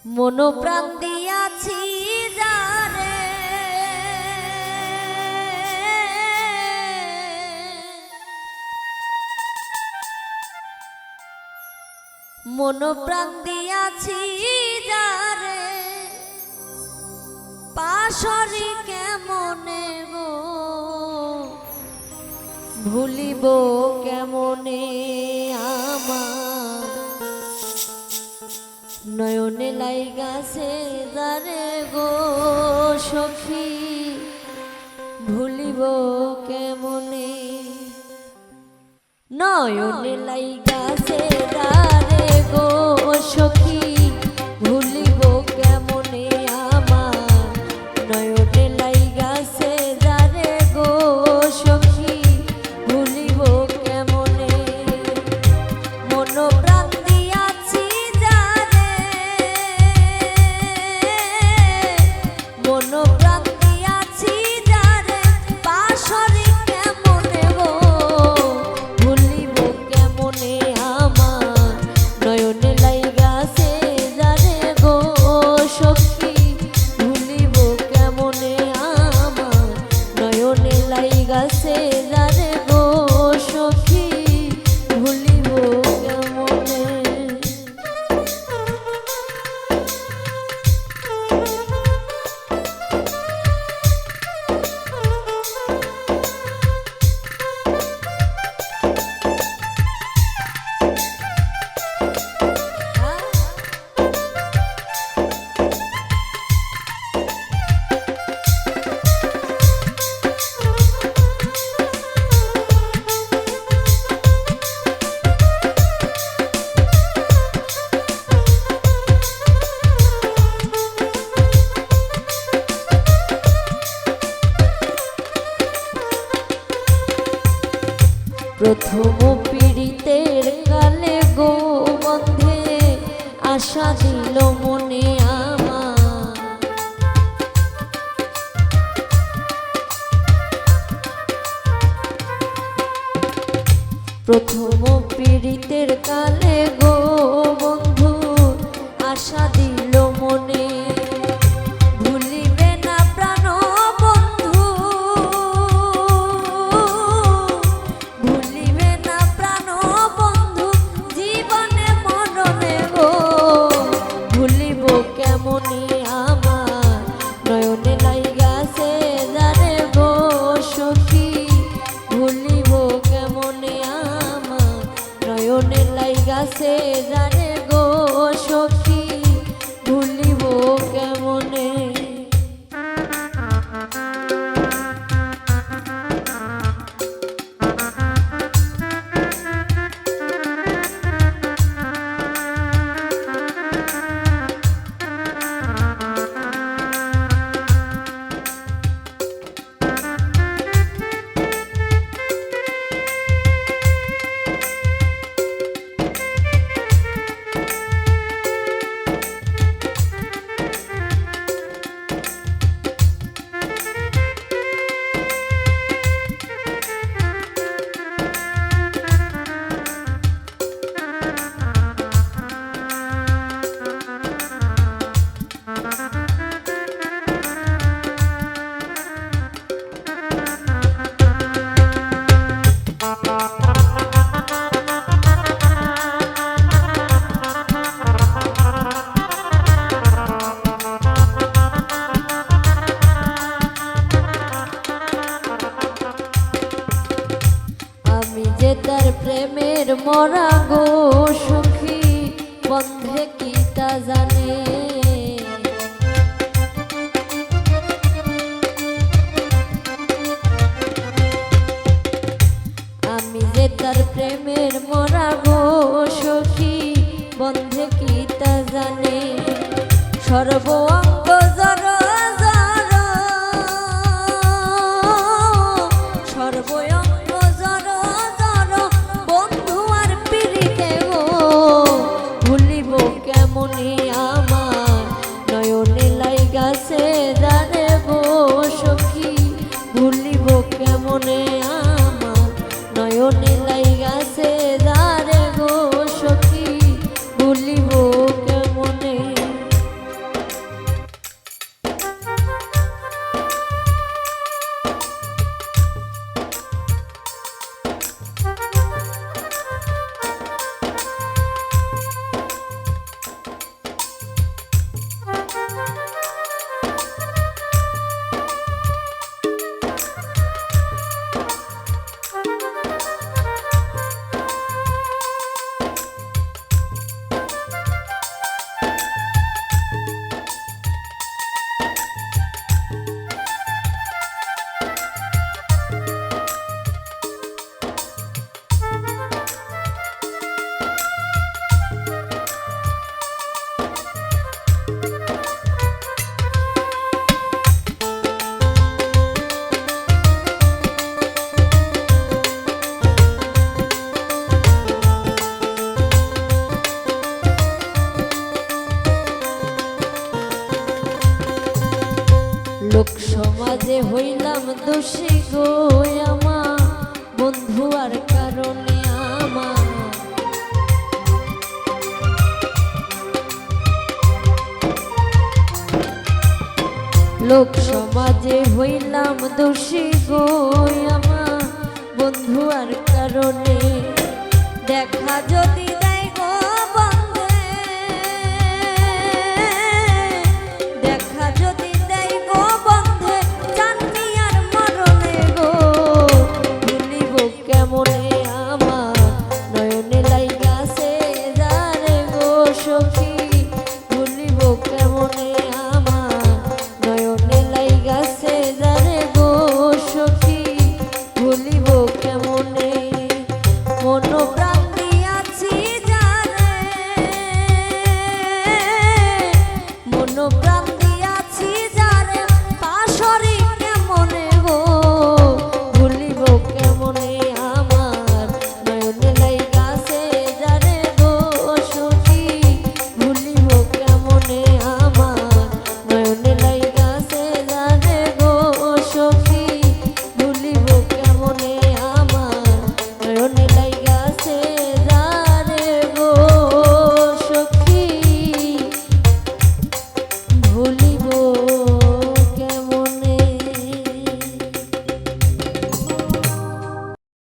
মন প্রাণ দিয়াছি যারে, মন প্রাণ দিয়াছি যারে, পাশরি কেমনে গো ভুলিব কেমনে আমার নয়নে লাইগাছে যারে গো সখী ভুলিব কেমনে নয়নে লাইগাছে যারে গো সখী ভুলিব কেমনে আমার নয়নে লাইগাছে যারে গো সখী ভুলিব কেমনে মন প্রাণ দিয়াছি যারে, মন প্রাণ দিয়াছি যারে, পাশরি কেমনে গো ভুলিব কেমনে আমার নয়নে লাইগাছে যারে গো সখী ভুলিব কেমনে আমার নয়নে লাইগাছে যারে গো সখী ভুলিব কেমনে। প্রথম পীড়িতের কালে গো বন্ধে আশা দিল মনে আমার, প্রথম পীড়িতের কালে গো বন্ধু আশা দিল মনে ভুলিবে না প্রাণ বন্ধু, ভুলিবে না প্রাণ বন্ধু জীবনে মরণে গো ভুলিব কেমনে আমার নয়নে লাইগাছে যারে গো সখী ভুলিব কেমনে আমার নয়নে লাইগাছে যারে গো সখী ভুলিব কেমনে। তার প্রেমের মরা গো সখী বন্ধে কি তা জানে, আমি যে তার প্রেমের মরা গো সখী বন্ধে কি তা জানে সর্ব অঙ্গ জড় জড় সর্ব অঙ্গ জড় জড় বন্ধু আর পিরিতে গো ভুলিব কেমনে আমার নয়নে লাইগাছে যারে গো সখী ভুলিব কেমনে আমার নয়নে লাইগাছে যারে গো সখী ভুলিব কেমনে। লোক সমাজে হইলাম দোষী গো আমার বন্ধু আর কারণে আমার লোক সমাজে হইলাম দোষী গো আমার বন্ধু আর কারণে দেখা যদি